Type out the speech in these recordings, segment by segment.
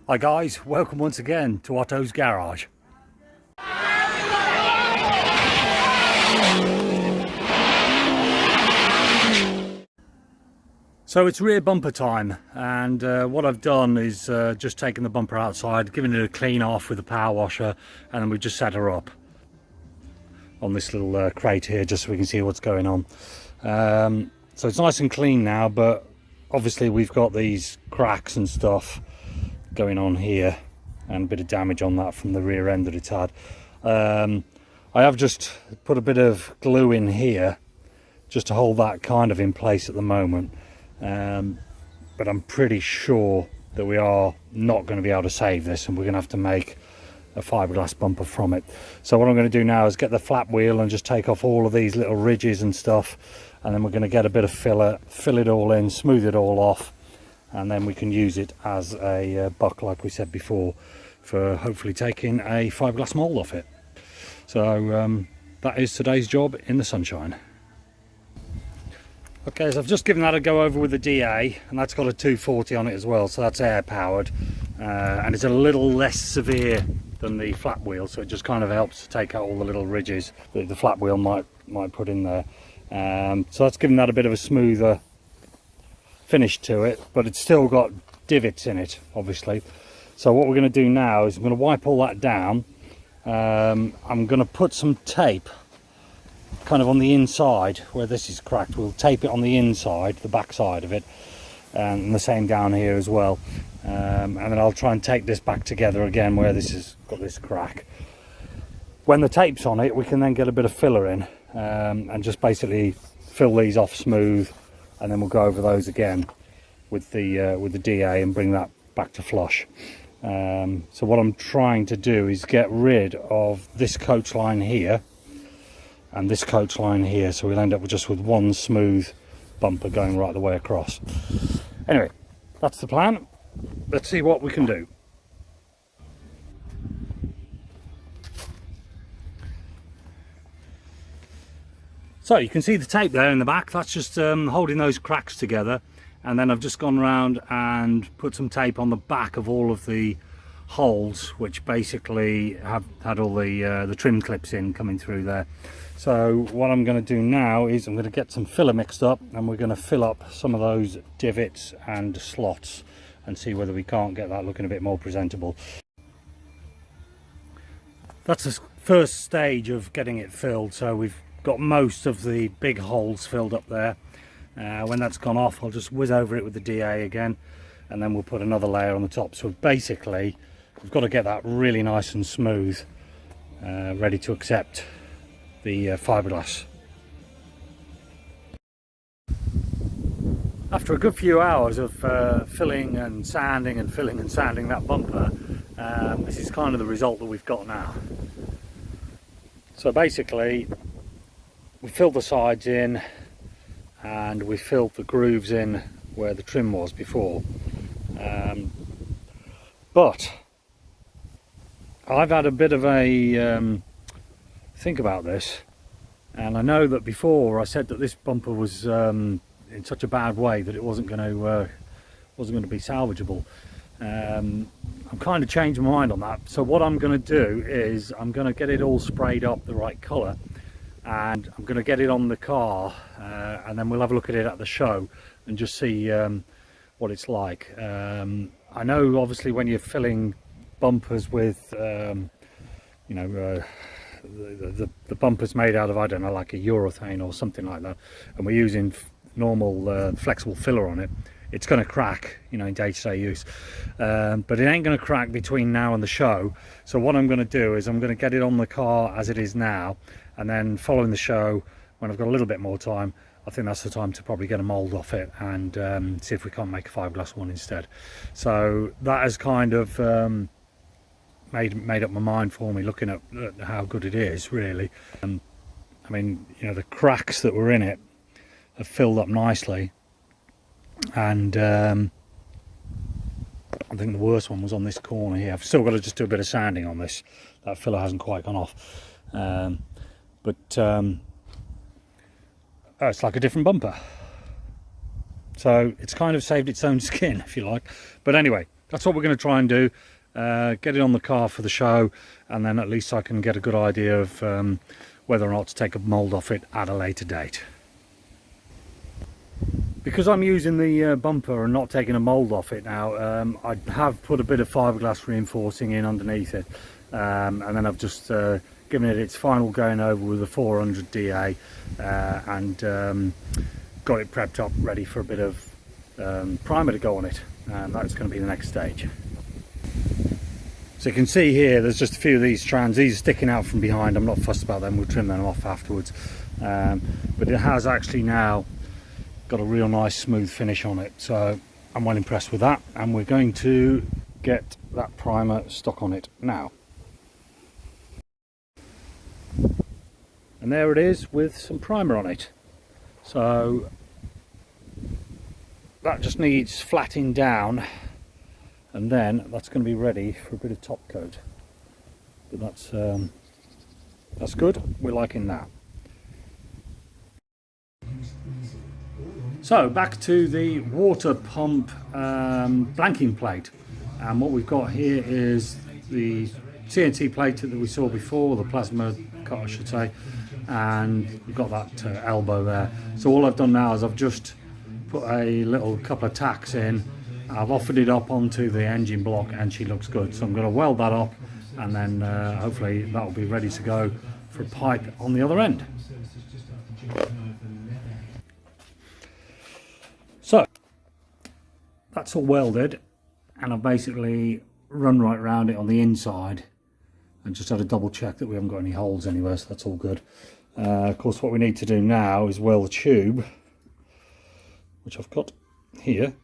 Hi guys, welcome once again to Otto's Garage. So it's rear bumper time, and what I've done is just taken the bumper outside, given it a clean off with a power washer, and then we've just set her up on this little crate here just so we can see what's going on. So it's nice and clean now, but obviously we've got these cracks and stuff going on here and a bit of damage on that from the rear end that it's had. I have just put a bit of glue in here just to hold that kind of in place at the moment, but I'm pretty sure that we are not going to be able to save this, and we're going to have to make a fiberglass bumper from it. So what I'm going to do now is get the flat wheel and just take off all of these little ridges and stuff, and then we're going to get a bit of filler, fill it all in, smooth it all off, and then we can use it as a buck, like we said before, for hopefully taking a fiberglass mould off it. So that is today's job in the sunshine. Okay, so I've just given that a go over with the DA, and that's got a 240 on it as well, so that's air powered, and it's a little less severe than the flat wheel, so it just kind of helps to take out all the little ridges that the flat wheel might put in there. So that's given that a bit of a smoother finish to it, but it's still got divots in it, obviously. So what we're going to do now is I'm going to wipe all that down. I'm going to put some tape kind of on the inside where this is cracked. We'll tape it on the inside, the back side of it, and the same down here as well. And then I'll try and tape this back together again where this has got this crack. When the tape's on it, we can then get a bit of filler in and just basically fill these off smooth, and then we'll go over those again with the DA and bring that back to flush. So what I'm trying to do is get rid of this coach line here and this coach line here, so we'll end up just with one smooth bumper going right the way across. Anyway, that's the plan. Let's see what we can do. So you can see the tape there in the back, that's just holding those cracks together, and then I've just gone around and put some tape on the back of all of the holes, which basically have had all the trim clips in coming through there. So what I'm going to do now is I'm going to get some filler mixed up, and we're going to fill up some of those divots and slots and see whether we can't get that looking a bit more presentable. That's the first stage of getting it filled, so we've got most of the big holes filled up there. When that's gone off, I'll just whiz over it with the DA again, and then we'll put another layer on the top. So basically we've got to get that really nice and smooth, ready to accept the fiberglass. After a good few hours of filling and sanding and filling and sanding that bumper, this is kind of the result that we've got now. So basically we filled the sides in and we filled the grooves in where the trim was before, but I've had a bit of a think about this, and I know that before I said that this bumper was in such a bad way that it wasn't going to be salvageable. I'm kind of changed my mind on that. So what I'm going to do is I'm going to get it all sprayed up the right colour, and I'm going to get it on the car, and then we'll have a look at it at the show and just see what it's like. I know obviously when you're filling bumpers with you know, the bumper's made out of, I don't know, like a urethane or something like that, and we're using normal flexible filler on it, it's going to crack, you know, in day-to-day use, but it ain't going to crack between now and the show. So what I'm going to do is I'm going to get it on the car as it is now, and then following the show, when I've got a little bit more time, I think that's the time to probably get a mould off it and see if we can't make a fiberglass one instead. So that has kind of made up my mind for me, looking at how good it is, really. I mean, you know, the cracks that were in it have filled up nicely, and I think the worst one was on this corner here. I've still got to just do a bit of sanding on this. That filler hasn't quite gone off, it's like a different bumper, so it's kind of saved its own skin, if you like. But anyway, that's what we're going to try and do. Get it on the car for the show, and then at least I can get a good idea of whether or not to take a mould off it at a later date. Because I'm using the bumper and not taking a mould off it now, I have put a bit of fiberglass reinforcing in underneath it, and then I've just given it its final going over with a 400 DA, and got it prepped up ready for a bit of primer to go on it, and that's going to be the next stage. So you can see here there's just a few of these strands. These are sticking out from behind. I'm not fussed about them, we'll trim them off afterwards, but it has actually now got a real nice smooth finish on it, so I'm well impressed with that, and we're going to get that primer stuck on it now. And there it is with some primer on it. So that just needs flattening down, and then that's going to be ready for a bit of top coat. But that's good, we're liking that. So back to the water pump blanking plate, and what we've got here is the CNC plate that we saw before, the plasma cut I should say, and we've got that elbow there. So all I've done now is I've just put a little couple of tacks in, I've offered it up onto the engine block, and she looks good. So I'm going to weld that up, and then hopefully that will be ready to go for a pipe on the other end. So that's all welded, and I've basically run right around it on the inside and just had a double check that we haven't got any holes anywhere, so that's all good. Of course what we need to do now is weld the tube, which I've got here,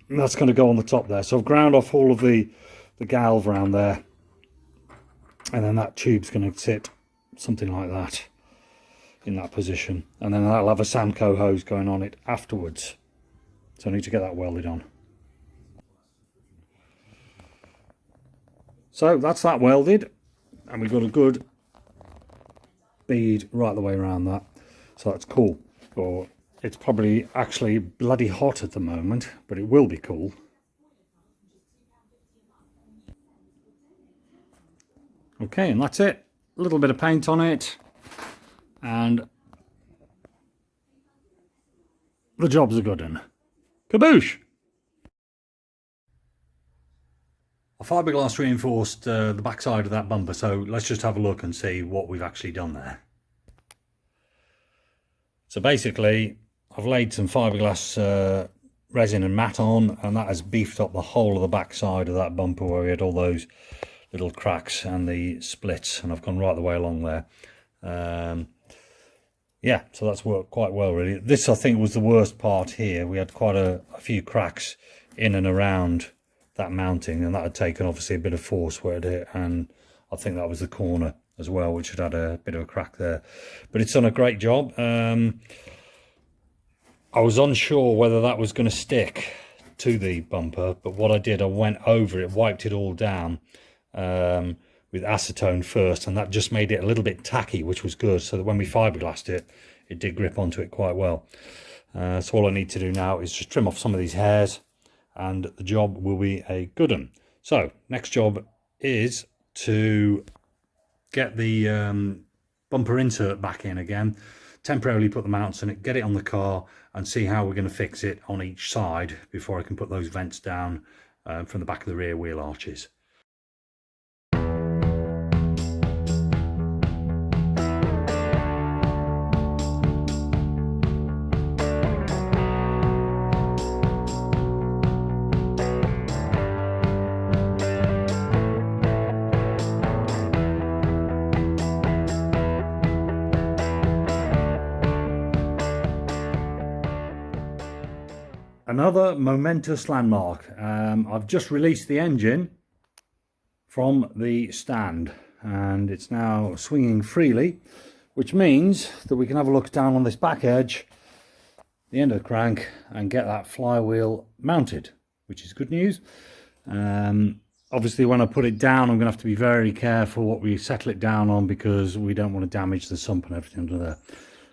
and that's going to go on the top there. So I've ground off all of the galve around there, and then that tube's going to sit something like that in that position, and then that'll have a Samco hose going on it afterwards, so I need to get that welded on. So that's that welded, and we've got a good bead right the way around that, so that's cool. Or it's probably actually bloody hot at the moment, but it will be cool. Okay, and that's it. A little bit of paint on it, and the job's a good one. Kaboosh! I fiberglass reinforced the backside of that bumper, so let's just have a look and see what we've actually done there. So basically I've laid some fiberglass resin and matte on, and that has beefed up the whole of the backside of that bumper where we had all those little cracks and the splits, and I've gone right the way along there. Yeah, so that's worked quite well really. This I think was the worst part here. We had quite a few cracks in and around that mounting, and that had taken obviously a bit of force where it hit, and I think that was the corner as well, which had a bit of a crack there. But it's done a great job. I was unsure whether that was going to stick to the bumper, but what I did, I went over it, wiped it all down with acetone first, and that just made it a little bit tacky, which was good, so that when we fiberglassed it, it did grip onto it quite well. So all I need to do now is just trim off some of these hairs, and the job will be a good one. So next job is to get the bumper insert back in again, temporarily put the mounts in it, get it on the car, and see how we're going to fix it on each side before I can put those vents down from the back of the rear wheel arches. Another momentous landmark. I've just released the engine from the stand, and it's now swinging freely, which means that we can have a look down on this back edge, the end of the crank, and get that flywheel mounted, which is good news. Obviously when I put it down, I'm going to have to be very careful what we settle it down on, because we don't want to damage the sump and everything under there.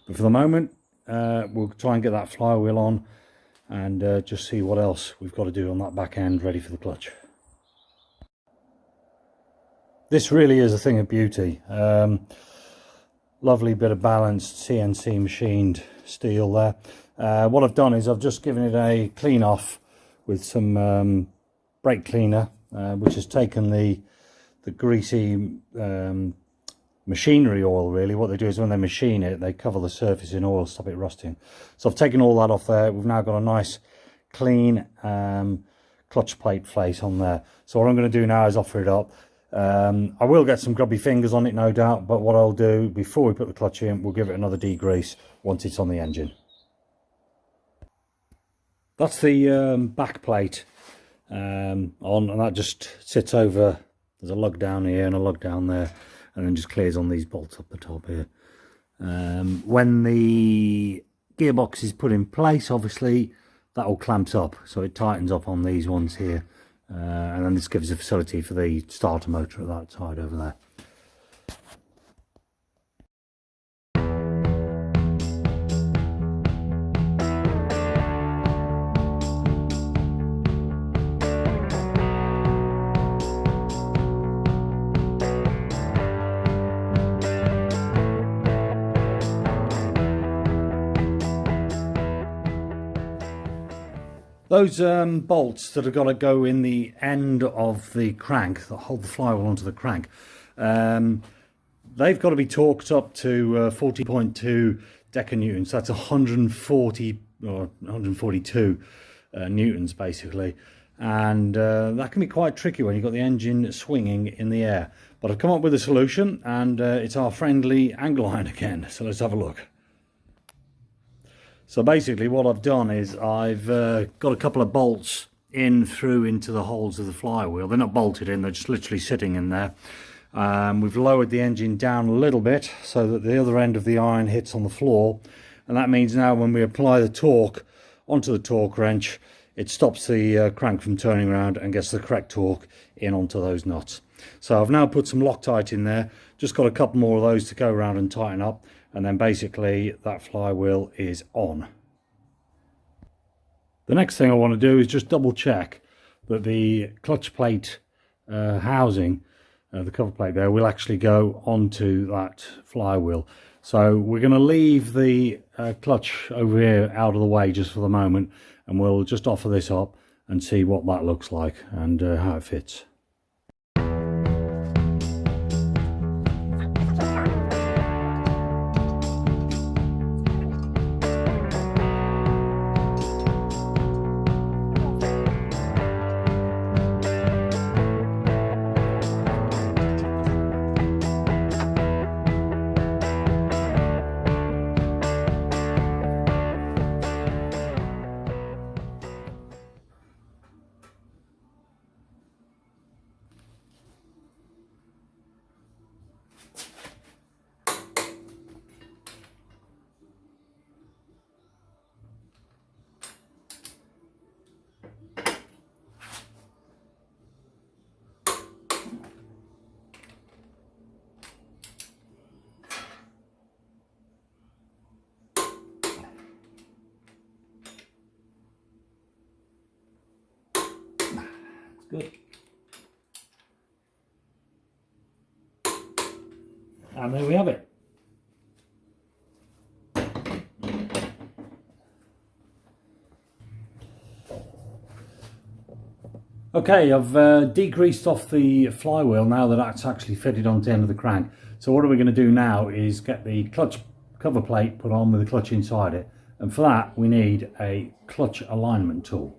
But for the moment, we'll try and get that flywheel on, and just see what else we've got to do on that back end ready for the clutch. This really is a thing of beauty. Lovely bit of balanced CNC machined steel there. What I've done is I've just given it a clean off with some brake cleaner, which has taken the greasy machinery oil. Really what they do is when they machine it, they cover the surface in oil, stop it rusting. So I've taken all that off there. We've now got a nice clean clutch plate face on there. So what I'm going to do now is offer it up. I will get some grubby fingers on it, no doubt, but what I'll do before we put the clutch in, we'll give it another degrease once it's on the engine. That's the back plate on, and that just sits over. There's a lug down here and a lug down there, and then just clears on these bolts up the top here. When the gearbox is put in place, obviously that all clamps up, so it tightens up on these ones here. And then this gives a facility for the starter motor at that side over there. Those bolts that have got to go in the end of the crank that hold the flywheel onto the crank, they've got to be torqued up to 40.2 decanewtons. That's 140 or 142 newtons basically, and that can be quite tricky when you've got the engine swinging in the air. But I've come up with a solution, and it's our friendly angle iron again. So let's have a look. So basically what I've done is I've got a couple of bolts through into the holes of the flywheel. They're not bolted in, they're just literally sitting in there. We've lowered the engine down a little bit so that the other end of the iron hits on the floor, and that means now when we apply the torque onto the torque wrench, it stops the crank from turning around and gets the correct torque in onto those nuts. So I've now put some Loctite in there, just got a couple more of those to go around and tighten up, and then basically that flywheel is on. The next thing I want to do is just double check that the clutch plate housing, the cover plate there, will actually go onto that flywheel. So we're going to leave the clutch over here out of the way just for the moment, and we'll just offer this up and see what that looks like and how it fits. Good. And there we have it. Okay, I've degreased off the flywheel now that that's actually fitted onto the end of the crank. So what are we going to do now is get the clutch cover plate put on with the clutch inside it. And for that we need a clutch alignment tool.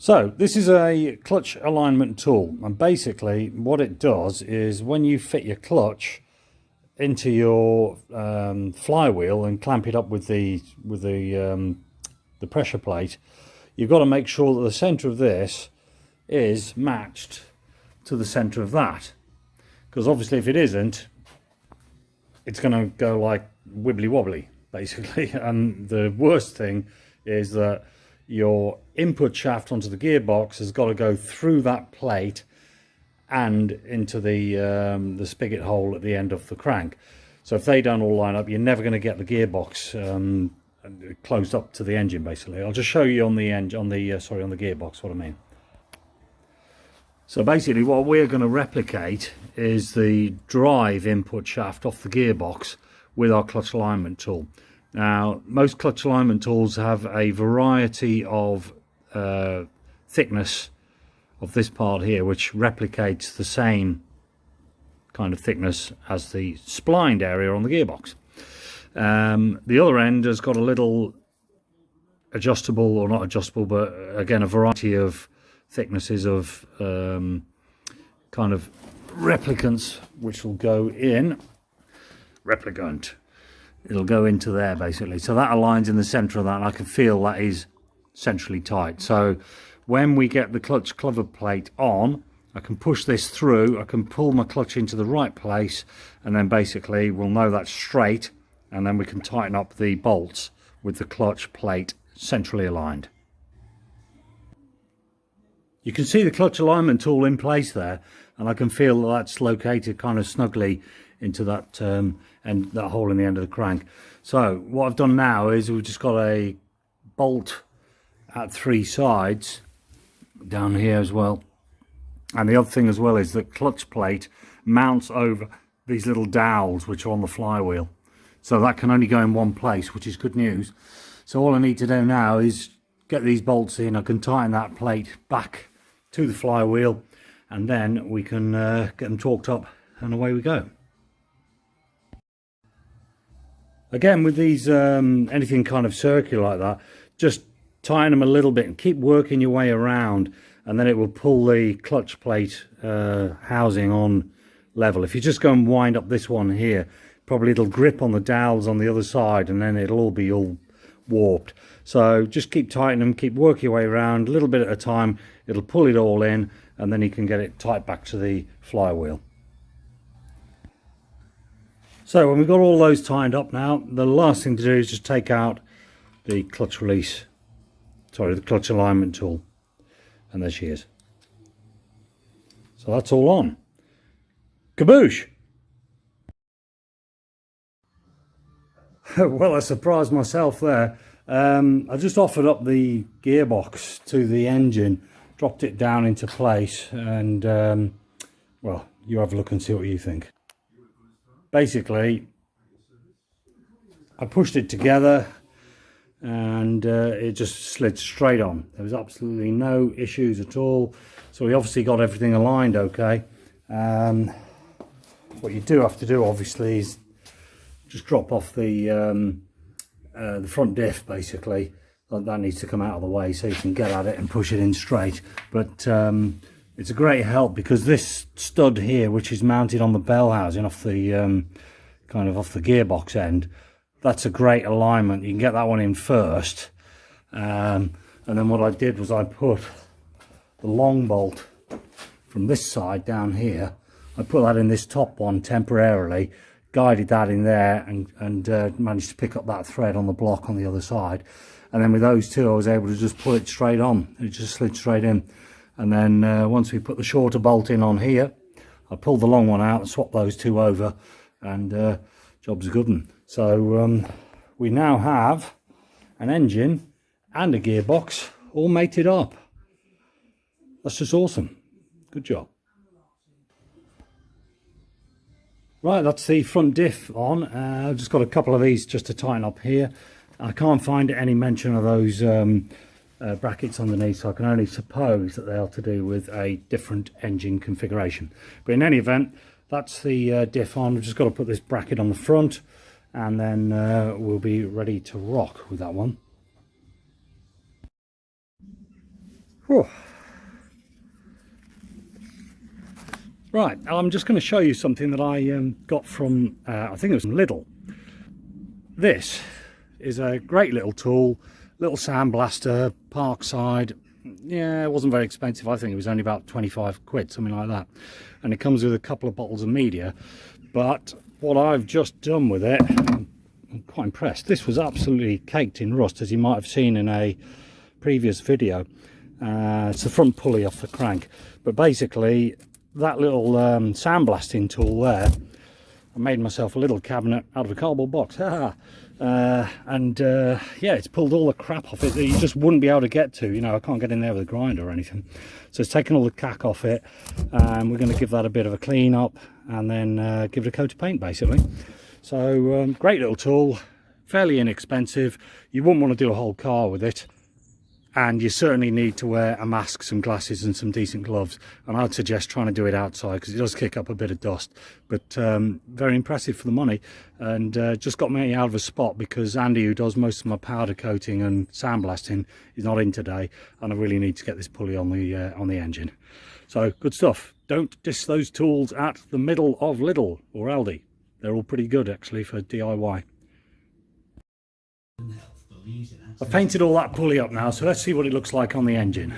So this is a clutch alignment tool, and basically what it does is when you fit your clutch into your flywheel and clamp it up with the pressure plate, you've got to make sure that the center of this is matched to the center of that, because obviously if it isn't, it's going to go like wibbly wobbly basically. And the worst thing is that your input shaft onto the gearbox has got to go through that plate and into the spigot hole at the end of the crank. So if they don't all line up, you're never going to get the gearbox closed up to the engine basically. I'll just show you on the engine, on the gearbox, what I mean. So basically what we're going to replicate is the drive input shaft off the gearbox with our clutch alignment tool. Now most clutch alignment tools have a variety of thickness of this part here, which replicates the same kind of thickness as the splined area on the gearbox. The other end has got a little adjustable, or not adjustable, but again a variety of thicknesses of kind of replicants, which will go in it'll go into there basically. So that aligns in the center of that, and I can feel that is centrally tight. So when we get the clutch cover plate on, I can push this through, I can pull my clutch into the right place, and then basically we'll know that's straight, and then we can tighten up the bolts with the clutch plate centrally aligned. You can see the clutch alignment tool in place there, and I can feel that's located kind of snugly into that and that hole in the end of the crank. So what I've done now is we've just got a bolt at 3 sides down here as well. And the other thing as well is that clutch plate mounts over these little dowels which are on the flywheel. So that can only go in one place, which is good news. So all I need to do now is get these bolts in. I can tighten that plate back to the flywheel, and then we can get them torqued up, and away we go. Again, with these anything kind of circular like that, just tighten them a little bit and keep working your way around, and then it will pull the clutch plate housing on level. If you just go and wind up this one here, probably it'll grip on the dowels on the other side, and then it'll all be all warped. So just keep tightening them, keep working your way around a little bit at a time. It'll pull it all in, and then you can get it tight back to the flywheel. So when we've got all those tightened up now, the last thing to do is just take out the clutch release, sorry, the clutch alignment tool, and there she is. So that's all on. Kaboosh! Well, I surprised myself there. I just offered up the gearbox to the engine, dropped it down into place, and well, you have a look and see what you think. Basically, I pushed it together and it just slid straight on. There was absolutely no issues at all. So we obviously got everything aligned okay. What you do have to do obviously is just drop off the front diff basically. That needs to come out of the way so you can get at it and push it in straight. But it's a great help, because this stud here, which is mounted on the bell housing off the kind of off the gearbox end, that's a great alignment. You can get that one in first, and then what I did was I put the long bolt from this side down here. I put that in this top one temporarily, guided that in there, and managed to pick up that thread on the block on the other side. And then with those two I was able to just pull it straight on. It just slid straight in. And then once we put the shorter bolt in on here, I pulled the long one out and swapped those two over, and job's a good one. So we now have an engine and a gearbox all mated up. That's just awesome. Good job. Right, that's the front diff on. I've just got a couple of these just to tighten up here. I can't find any mention of those brackets underneath, so I can only suppose that they are to do with a different engine configuration. But in any event, that's the diff on. We've just got to put this bracket on the front, and then we'll be ready to rock with that one. Whew. Right, I'm just going to show you something that I got from, I think it was from Lidl. This is a great little tool, little sandblaster, Parkside. Yeah, it wasn't very expensive. I think it was only about 25 quid, something like that. And it comes with a couple of bottles of media. But what I've just done with it, I'm quite impressed. This was absolutely caked in rust, as you might have seen in a previous video. It's the front pulley off the crank. But basically, that little sandblasting tool there, I made myself a little cabinet out of a cardboard box. Yeah, it's pulled all the crap off it that you just wouldn't be able to get to. You know, I can't get in there with a grinder or anything. So it's taken all the cack off it, and we're going to give that a bit of a clean up and then give it a coat of paint basically. So great little tool, fairly inexpensive. You wouldn't want to do a whole car with it. And you certainly need to wear a mask, some glasses and some decent gloves. And I'd suggest trying to do it outside because it does kick up a bit of dust. But very impressive for the money. And just got me out of a spot because Andy, who does most of my powder coating and sandblasting, is not in today. And I really need to get this pulley on the engine. So good stuff. Don't diss those tools at the middle of Lidl or Aldi. They're all pretty good actually for DIY. I've painted all that pulley up now, so let's see what it looks like on the engine.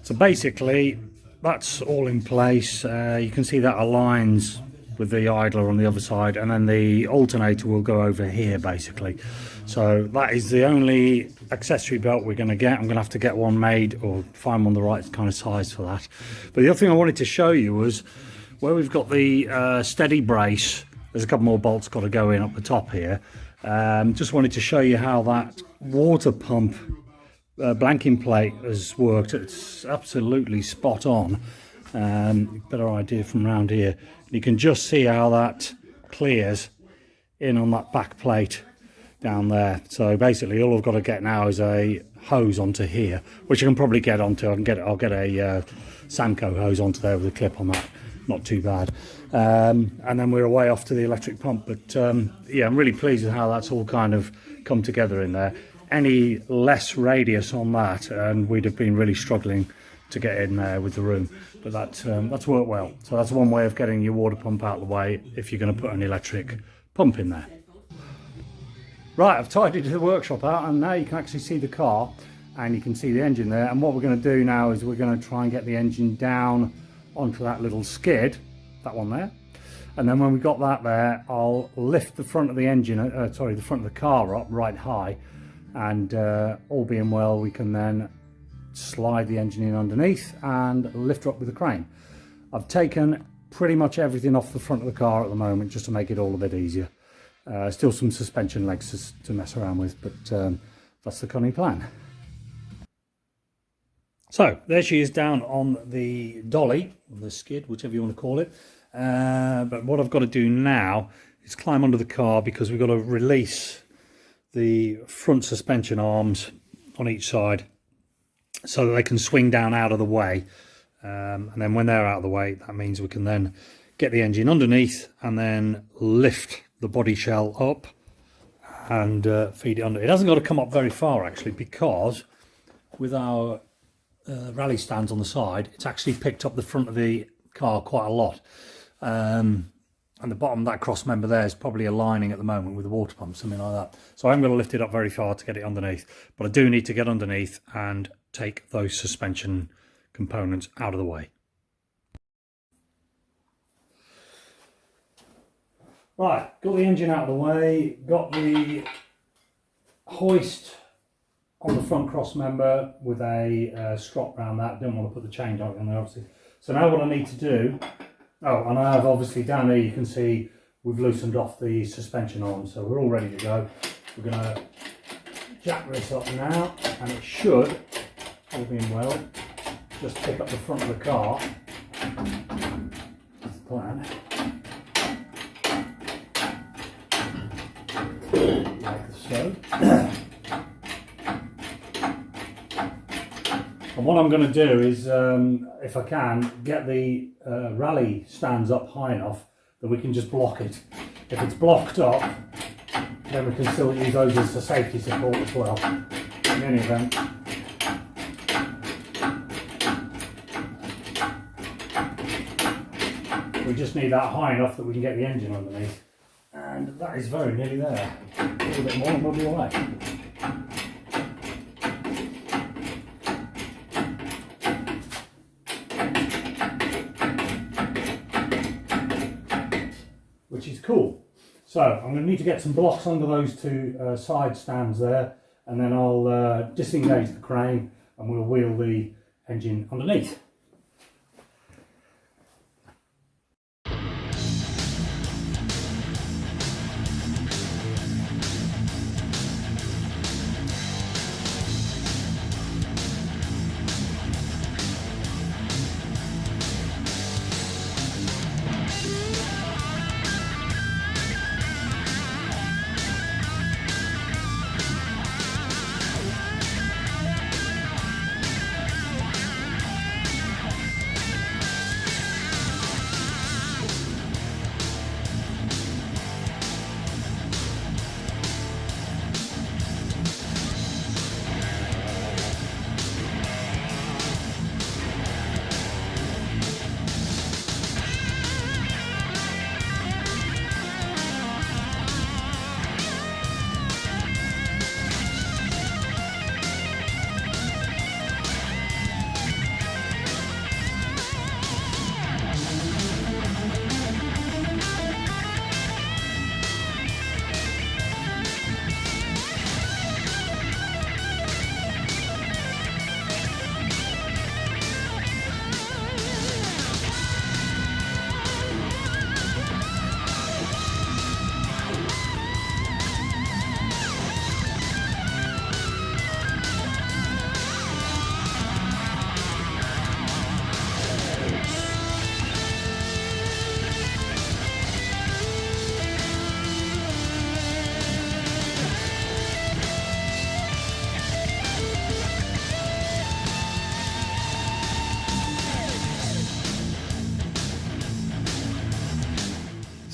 So basically, that's all in place. You can see that aligns with the idler on the other side, and then the alternator will go over here basically. So that is the only accessory belt we're going to get. I'm going to have to get one made or find one the right kind of size for that. But the other thing I wanted to show you was where we've got the steady brace. There's a couple more bolts got to go in up the top here. Just wanted to show you how that water pump blanking plate has worked. It's absolutely spot on. Better idea from around here. You can just see how that clears in on that back plate down there. So basically all I've got to get now is a hose onto here, which I can probably get onto. I'll get a Samco hose onto there with a clip on that. Not too bad. And then we're away off to the electric pump. But yeah, I'm really pleased with how that's all kind of come together in there. Any less radius on that and we'd have been really struggling to get in there with the room. But that's worked well. So that's one way of getting your water pump out of the way if you're going to put an electric pump in there. Right, I've tidied the workshop out and now you can actually see the car and you can see the engine there. And what we're going to do now is we're going to try and get the engine down onto that little skid, that one there, and then when we got that there, I'll lift the front of the engine, the front of the car up right high, and all being well, we can then slide the engine in underneath and lift her up with a crane. I've taken pretty much everything off the front of the car at the moment just to make it all a bit easier. Still some suspension legs to mess around with, but that's the cunning plan. So there she is down on the dolly, or the skid, whichever you want to call it. But what I've got to do now is climb under the car because we've got to release the front suspension arms on each side so that they can swing down out of the way. And then when they're out of the way, that means we can then get the engine underneath and then lift the body shell up and feed it under. It hasn't got to come up very far actually because with our rally stands on the side, it's actually picked up the front of the car quite a lot, and the bottom of that cross member there is probably aligning at the moment with the water pump, something like that. So I'm going to lift it up very far to get it underneath, but I do need to get underneath and take those suspension components out of the way. Right, got the engine out of the way, got the hoist on the front cross member with a strop around that. Don't want to put the chain dog on there obviously. So now what I need to do, and I have obviously down there you can see we've loosened off the suspension arms, so we're all ready to go. We're going to jack this up now and it should, all being well, just pick up the front of the car. That's the plan. Like so. And what I'm going to do is, if I can, get the rally stands up high enough that we can just block it. If it's blocked up, then we can still use those as a safety support as well. In any event. We just need that high enough that we can get the engine underneath. And that is very nearly there. A little bit more and we'll be away. Which is cool. So I'm going to need to get some blocks under those two side stands there, and then I'll disengage the crane and we'll wheel the engine underneath.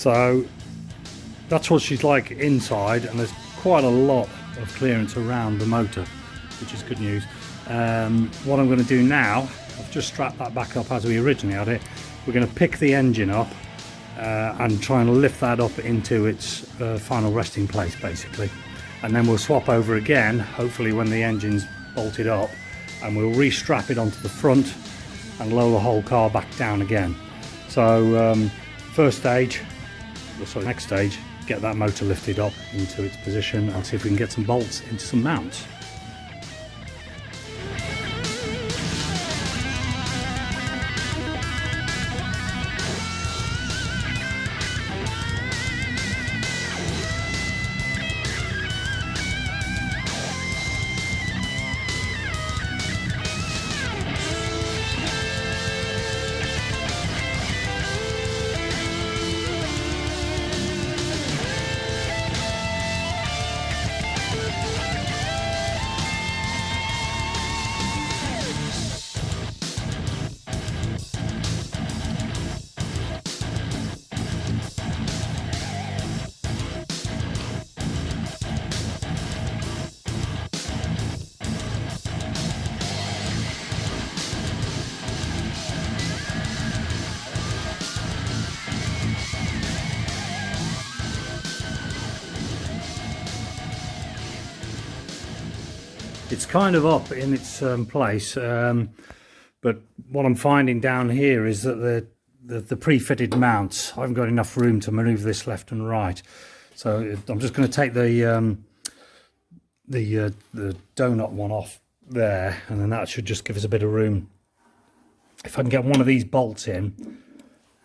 So that's what she's like inside, and there's quite a lot of clearance around the motor, which is good news. What I'm going to do now, I've just strapped that back up as we originally had it. We're going to pick the engine up and try and lift that up into its final resting place basically, and then we'll swap over again, hopefully when the engine's bolted up, and we'll re-strap it onto the front and lower the whole car back down again. So first stage, sorry, next stage, get that motor lifted up into its position and see if we can get some bolts into some mounts. It's kind of up in its place, but what I'm finding down here is that the pre-fitted mounts, I haven't got enough room to manoeuvre this left and right. So I'm just going to take the donut one off there, and then that should just give us a bit of room. If I can get one of these bolts in,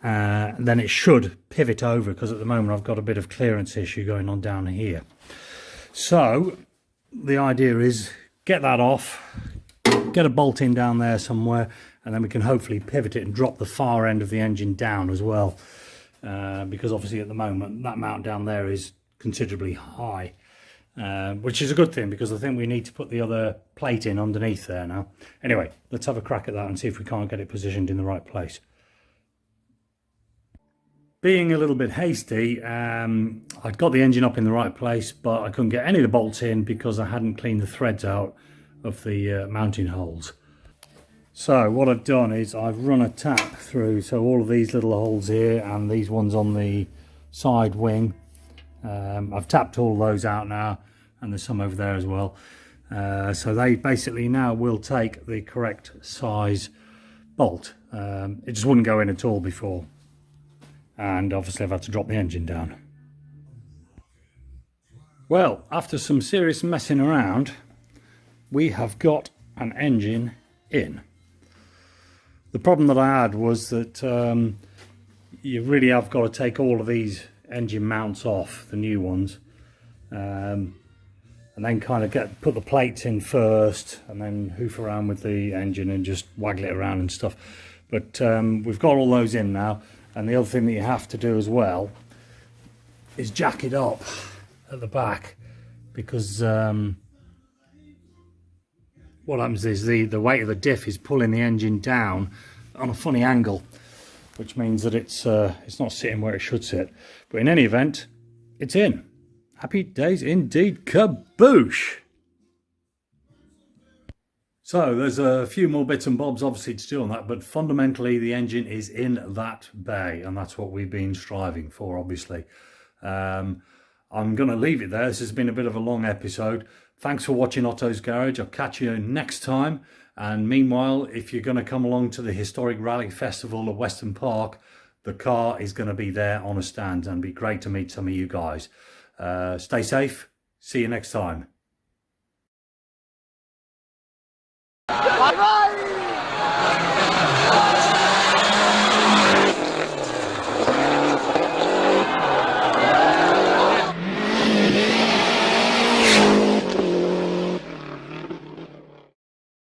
then it should pivot over, because at the moment I've got a bit of clearance issue going on down here. So the idea is get that off, get a bolt in down there somewhere, and then we can hopefully pivot it and drop the far end of the engine down as well, because obviously at the moment that mount down there is considerably high, which is a good thing, because I think we need to put the other plate in underneath there now. Anyway, let's have a crack at that and see if we can't get it positioned in the right place. Being a little bit hasty, I'd got the engine up in the right place, but I couldn't get any of the bolts in because I hadn't cleaned the threads out of the mounting holes. So what I've done is I've run a tap through, so all of these little holes here and these ones on the side wing, I've tapped all those out now, and there's some over there as well. So they basically now will take the correct size bolt. It just wouldn't go in at all before. And obviously I've had to drop the engine down. Well, after some serious messing around, we have got an engine in. The problem that I had was that you really have got to take all of these engine mounts off, the new ones, and then kind of put the plates in first, and then hoof around with the engine and just waggle it around and stuff. But we've got all those in now. And the other thing that you have to do as well is jack it up at the back, because what happens is the weight of the diff is pulling the engine down on a funny angle, which means that it's not sitting where it should sit. But in any event, it's in. Happy days indeed, kaboosh! So there's a few more bits and bobs obviously to do on that, but fundamentally the engine is in that bay, and that's what we've been striving for, obviously. I'm going to leave it there. This has been a bit of a long episode. Thanks for watching Otto's Garage. I'll catch you next time. And meanwhile, if you're going to come along to the Historic Rally Festival at Weston Park, the car is going to be there on a stand, and it'd be great to meet some of you guys. Stay safe. See you next time.